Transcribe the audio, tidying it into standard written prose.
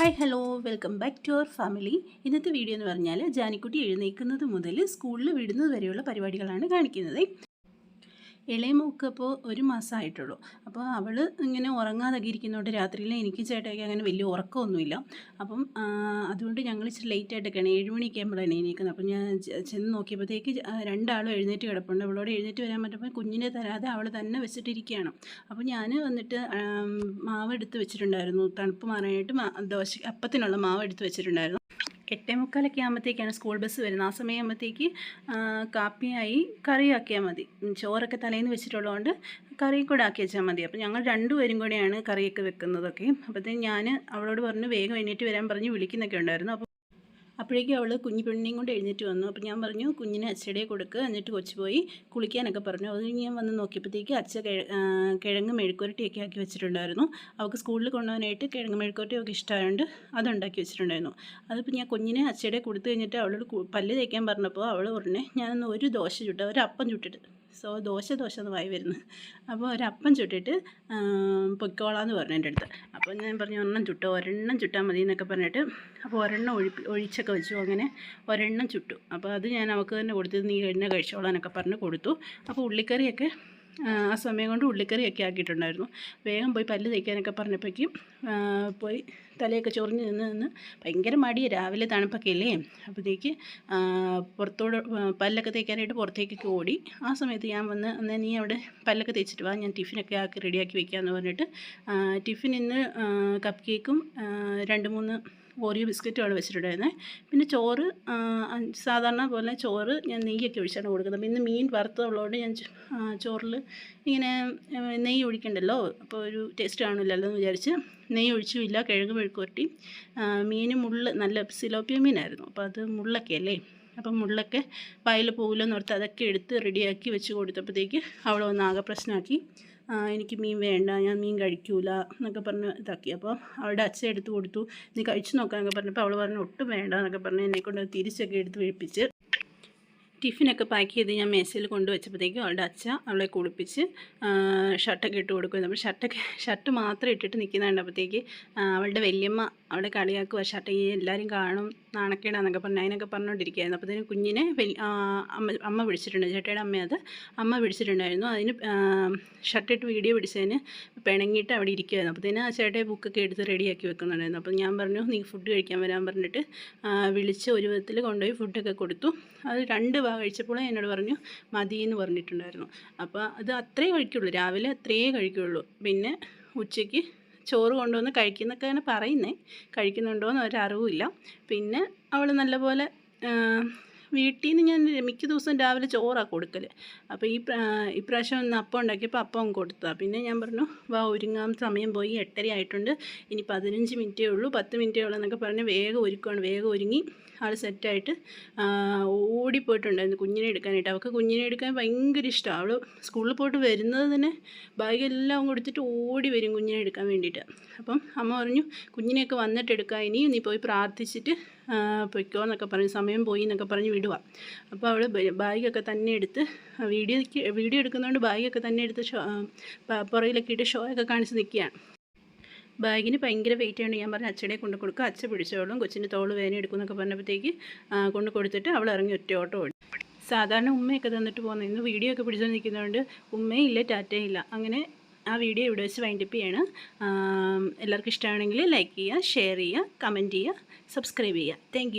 Hi hello welcome back to our family. ഇന്നത്തെ video എന്ന് പറഞ്ഞാൽ ജാനിക്കുട്ടി എഴുന്നേൽക്കുന്നത് മുതൽ സ്കൂളിൽ വിടുന്നത് വരെയുള്ള പരിപാടികളാണ് കാണിക്കുന്നത്. ഇളയ മോൾക്ക് അപ്പോൾ 1 മാസമായിട്ടുള്ളൂ. അപ്പോൾ അവൾ ഇങ്ങനെ ഉറങ്ങാതൊക്കെ ഇരിക്കുന്നതുകൊണ്ട് രാത്രിയിൽ എനിക്ക് ചേട്ടായിക്ക് അങ്ങനെ വലിയ ഉറക്കമൊന്നുമില്ല. അപ്പം അതുകൊണ്ട് ഞങ്ങൾ ഇച്ചിരി ലേറ്റായിട്ടൊക്കെയാണ് 7 മണിയൊക്കെ ആകുമ്പോഴാണ് എണീക്കുന്നത്. അപ്പം ഞാൻ ചെന്ന് നോക്കിയപ്പോഴത്തേക്ക് രണ്ടാളും എഴുന്നേറ്റ് കിടപ്പുണ്ട്. അവളോട് എഴുന്നേറ്റ് വരാൻ പറ്റുമ്പോൾ കുഞ്ഞിനെ തരാതെ അവൾ തന്നെ വെച്ചിട്ടിരിക്കുകയാണ്. അപ്പോൾ ഞാൻ വന്നിട്ട് മാവ് എടുത്ത് വെച്ചിട്ടുണ്ടായിരുന്നു, തണുപ്പ് മാറാനായിട്ട് അപ്പത്തിനുള്ള മാവ് എടുത്ത് വെച്ചിട്ടുണ്ടായിരുന്നു. 8:45 ആകുമ്പോഴത്തേക്കാണ് സ്കൂൾ ബസ് വരുന്നത്. ആ സമയമാകുമ്പോഴത്തേക്ക് കാപ്പിയായി കറിയാക്കിയാൽ മതി. ചോറൊക്കെ തലേന്ന് വെച്ചിട്ടുള്ളതുകൊണ്ട് കറി കൂടെ ആക്കി വെച്ചാൽ മതി. അപ്പോൾ ഞങ്ങൾ രണ്ടുപേരും കൂടെയാണ് കറിയൊക്കെ വെക്കുന്നതൊക്കെ. അപ്പോഴത്തേക്കും ഞാൻ അവളോട് പറഞ്ഞു വേഗം എണീറ്റ് വരാൻ പറഞ്ഞ് വിളിക്കുന്നൊക്കെ ഉണ്ടായിരുന്നു. അപ്പോഴേക്കും അവൾ കുഞ്ഞു പെണ്ണിനെയും കൊണ്ട് എഴുന്നേറ്റ് വന്നു. അപ്പോൾ ഞാൻ പറഞ്ഞു കുഞ്ഞിനെ അച്ചയുടെ കൊടുക്കുക, എന്നിട്ട് കൊച്ചു പോയി കുളിക്കാനൊക്കെ പറഞ്ഞു. അത് ഞാൻ വന്ന് നോക്കിയപ്പോഴത്തേക്ക് അച്ഛ കിഴങ്ങ് മെഴുക്കുരട്ടിയൊക്കെ ആക്കി വെച്ചിട്ടുണ്ടായിരുന്നു. അവൾക്ക് സ്കൂളിൽ കൊണ്ടുപോകാനായിട്ട് കിഴങ്ങ് മെഴുക്കുരട്ടിയൊക്കെ ഇഷ്ടമായതുകൊണ്ട് അതുണ്ടാക്കി വെച്ചിട്ടുണ്ടായിരുന്നു. അതിപ്പോൾ ഞാൻ കുഞ്ഞിനെ അച്ചയുടെ കൊടുത്തു കഴിഞ്ഞിട്ട് അവളോട് പല്ല് തേക്കാൻ പറഞ്ഞപ്പോൾ അവൾ ഉടനെ ഞാനൊന്ന് ഒരു ദോശ ചുട്ട്, ഒരു അപ്പം ചുട്ടിട്ട് ദോശ എന്ന് വായി വരുന്നു. അപ്പോൾ ഒരപ്പം ചുട്ടിട്ട് പൊയ്ക്കോളാമെന്ന് പറഞ്ഞു എൻ്റെ അടുത്ത്. അപ്പോൾ ഞാൻ പറഞ്ഞു ഒരെണ്ണം ചുട്ടാൽ മതി എന്നൊക്കെ പറഞ്ഞിട്ട് അപ്പോൾ ഒരെണ്ണം ഒഴിച്ചൊക്കെ വെച്ചു. അങ്ങനെ ഒരെണ്ണം ചുട്ടു. അപ്പോൾ അത് ഞാൻ അവൾക്ക് തന്നെ കൊടുത്തത്, നീ എന്നെ കഴിച്ചോളാനൊക്കെ പറഞ്ഞ് കൊടുത്തു. അപ്പോൾ ഉള്ളിക്കറിയൊക്കെ ആ സമയം കൊണ്ട് ഉള്ളിക്കറിയൊക്കെ ആക്കിയിട്ടുണ്ടായിരുന്നു. വേഗം പോയി പല്ല് തേക്കാനൊക്കെ പറഞ്ഞപ്പോഴേക്കും പോയി തലയൊക്കെ ചൊറിഞ്ഞ് നിന്ന് ഭയങ്കര മടിയാണ്. രാവിലെ തണുപ്പൊക്കെ അല്ലേ. അപ്പോഴത്തേക്ക് പുറത്തോട് പല്ലൊക്കെ തേക്കാനായിട്ട് പുറത്തേക്കൊക്കെ ഓടി. ആ സമയത്ത് ഞാൻ വന്ന് എന്നാൽ നീ അവിടെ പല്ലൊക്കെ തേച്ചിട്ട് വാ, ഞാൻ ടിഫിനൊക്കെ ആക്കി റെഡിയാക്കി വെക്കാമെന്ന് പറഞ്ഞിട്ട് ടിഫിൻ ഇന്ന് കപ്പ് കേക്കും 2-3 ഓറിയോ ബിസ്ക്കറ്റുമാണ് വെച്ചിട്ടുണ്ടായിരുന്നത്. പിന്നെ ചോറ് സാധാരണ പോലെ ചോറ് ഞാൻ നെയ്യൊക്കെ ഒഴിച്ചാണ് കൊടുക്കുന്നത്. പിന്നെ മീൻ വറുത്തതുള്ളതുകൊണ്ട് ഞാൻ ചോറിൽ ഇങ്ങനെ നെയ്യ് ഒഴിക്കണ്ടല്ലോ, അപ്പോൾ ഒരു ടേസ്റ്റ് കാണില്ലല്ലോ എന്ന് വിചാരിച്ച് നെയ്യ് ഒഴിച്ചുമില്ല. കിഴങ്ങ് മെഴുക്കുവരട്ടി, മീൻ നല്ല സിലോപ്പിയ മീനായിരുന്നു. അപ്പോൾ അത് മുള്ളൊക്കെ അല്ലേ, അപ്പം മുള്ളൊക്കെ വായിൽ പോകില്ലെന്ന് ഓർത്ത് അതൊക്കെ എടുത്ത് റെഡിയാക്കി വെച്ച് കൊടുത്തപ്പോഴത്തേക്ക് അവൾ വന്ന് ആകെ പ്രശ്നമാക്കി. എനിക്ക് മീൻ വേണ്ട, ഞാൻ മീൻ കഴിക്കൂല എന്നൊക്കെ പറഞ്ഞ് ഇതാക്കി. അപ്പോൾ അവളുടെ അച്ഛൻ എടുത്ത് കൊടുത്തു, നീ കഴിച്ചു നോക്കാമെന്നൊക്കെ പറഞ്ഞപ്പോൾ അവൾ പറഞ്ഞു ഒട്ടും വേണ്ട എന്നൊക്കെ പറഞ്ഞ് എന്നെക്കൊണ്ട് തിരിച്ചൊക്കെ എടുത്ത് വീഴ്പ്പിച്ച് ടിഫിനൊക്കെ പാക്ക് ചെയ്ത് ഞാൻ മേശയിൽ കൊണ്ടുവച്ചപ്പോഴത്തേക്കും അവളുടെ അച്ഛ അവളെ കുളിപ്പിച്ച് ഷർട്ടൊക്കെ ഇട്ട് കൊടുക്കുന്നു. അപ്പോൾ ഷർട്ട് മാത്രം ഇട്ടിട്ട് നിൽക്കുന്ന കണ്ടപ്പോഴത്തേക്ക് അവളുടെ വല്യമ്മ അവിടെ കളിയാക്കുക, ഷർട്ട് എല്ലാവരും കാണും, നാണക്കേടാന്നൊക്കെ പറഞ്ഞ് അതിനൊക്കെ പറഞ്ഞുകൊണ്ടിരിക്കുകയായിരുന്നു. അപ്പോഴത്തേനും കുഞ്ഞിനെ അമ്മ പിടിച്ചിട്ടുണ്ട്, ചേട്ടയുടെ അമ്മ പിടിച്ചിട്ടുണ്ടായിരുന്നു. അതിന് ഷർട്ടിട്ട് വീഡിയോ പിടിച്ചതിന് പിണങ്ങിയിട്ട് അവിടെ ഇരിക്കുമായിരുന്നു. അപ്പോഴത്തേനും ആ ചേട്ടയെ ബുക്കൊക്കെ എടുത്ത് റെഡിയാക്കി വെക്കുന്നുണ്ടായിരുന്നു. അപ്പോൾ ഞാൻ പറഞ്ഞു നീ ഫുഡ് കഴിക്കാൻ വരാൻ പറഞ്ഞിട്ട് വിളിച്ച് ഒരു വിധത്തിൽ കൊണ്ടുപോയി ഫുഡൊക്കെ കൊടുത്തു. അത് 2 കഴിച്ചപ്പോൾ എന്നോട് പറഞ്ഞു മതിയെന്ന് പറഞ്ഞിട്ടുണ്ടായിരുന്നു. അപ്പോൾ അത് അത്രേ കഴിക്കുള്ളൂ, രാവിലെ അത്രയേ കഴിക്കുള്ളൂ. പിന്നെ ഉച്ചയ്ക്ക് ചോറ് കൊണ്ടുവന്ന് കഴിക്കുന്നൊക്കെ അങ്ങനെ പറയുന്നേ, കഴിക്കുന്നുണ്ടോ എന്ന് ഒരറിവില്ല. പിന്നെ അവൾ നല്ലപോലെ വീട്ടിൽ നിന്ന് ഞാൻ മിക്ക ദിവസവും രാവിലെ ചോറാണ് കൊടുക്കൽ. അപ്പോൾ ഇപ്രാവശ്യം ഒന്ന് അപ്പം ഉണ്ടാക്കിയപ്പോൾ അപ്പം കൊടുത്തതാണ്. പിന്നെ ഞാൻ പറഞ്ഞു വാ ഒരുങ്ങാൻ, സമയം പോയി 8:30 ആയിട്ടുണ്ട്, ഇനി 15 മിനിറ്റേ ഉള്ളൂ, 10 മിനിറ്റേ ഉള്ളൂ എന്നൊക്കെ പറഞ്ഞ് വേഗം ഒരുങ്ങി ആൾ സെറ്റായിട്ട് ഓടിപ്പോയിട്ടുണ്ടായിരുന്നു കുഞ്ഞിനെ എടുക്കാനായിട്ട്. അവൾക്ക് കുഞ്ഞിനെ എടുക്കാൻ ഭയങ്കര ഇഷ്ടമാണ്. അവൾ സ്കൂളിൽ പോയിട്ട് വരുന്നത് തന്നെ ബാഗെല്ലാം കൊടുത്തിട്ട് ഓടി വരും കുഞ്ഞിനെ എടുക്കാൻ വേണ്ടിയിട്ട്. അപ്പം അമ്മ പറഞ്ഞു കുഞ്ഞിനെയൊക്കെ വന്നിട്ട് എടുക്കാം, ഇനിയും നീ പോയി പ്രാർത്ഥിച്ചിട്ട് പൊയ്ക്കോ എന്നൊക്കെ പറഞ്ഞ് സമയം പോയി എന്നൊക്കെ പറഞ്ഞ് വിടുക. അപ്പോൾ അവൾ ബാഗൊക്കെ തന്നെ എടുത്ത് വീഡിയോ എടുക്കുന്നതുകൊണ്ട് ബാഗൊക്കെ തന്നെ എടുത്ത് പുറകിലൊക്കെ ഇട്ട് ഷോ ഒക്കെ കാണിച്ച് നിൽക്കുകയാണ്. ബാഗിന് ഭയങ്കര വെയിറ്റ് ആണ്. ഞാൻ പറഞ്ഞ അച്ഛനെ കൊണ്ട് കൊടുക്കുക, അച്ഛ പിടിച്ചോളും, കൊച്ചിൻ്റെ തോള് വേദന എടുക്കുമെന്നൊക്കെ പറഞ്ഞപ്പോഴത്തേക്ക് കൊണ്ട് കൊടുത്തിട്ട് അവൾ ഇറങ്ങി ഒറ്റ ഓട്ടം ഓടി. സാധാരണ ഉമ്മയൊക്കെ തന്നിട്ട് പോകുന്നത്, ഇന്ന് വീഡിയോ ഒക്കെ പിടിച്ചു നിൽക്കുന്നതുകൊണ്ട് ഉമ്മയില്ല ടാറ്റയില്ല. അങ്ങനെ ആ വീഡിയോ ഇവിടെ വെച്ച് വൈൻഡപ്പ് ചെയ്യാണ്. എല്ലാവർക്കും ഇഷ്ടമാണെങ്കിൽ ലൈക്ക് ചെയ്യുക, ഷെയർ ചെയ്യുക, കമൻറ്റ് ചെയ്യുക, സബ്സ്ക്രൈബ് ചെയ്യുക. താങ്ക്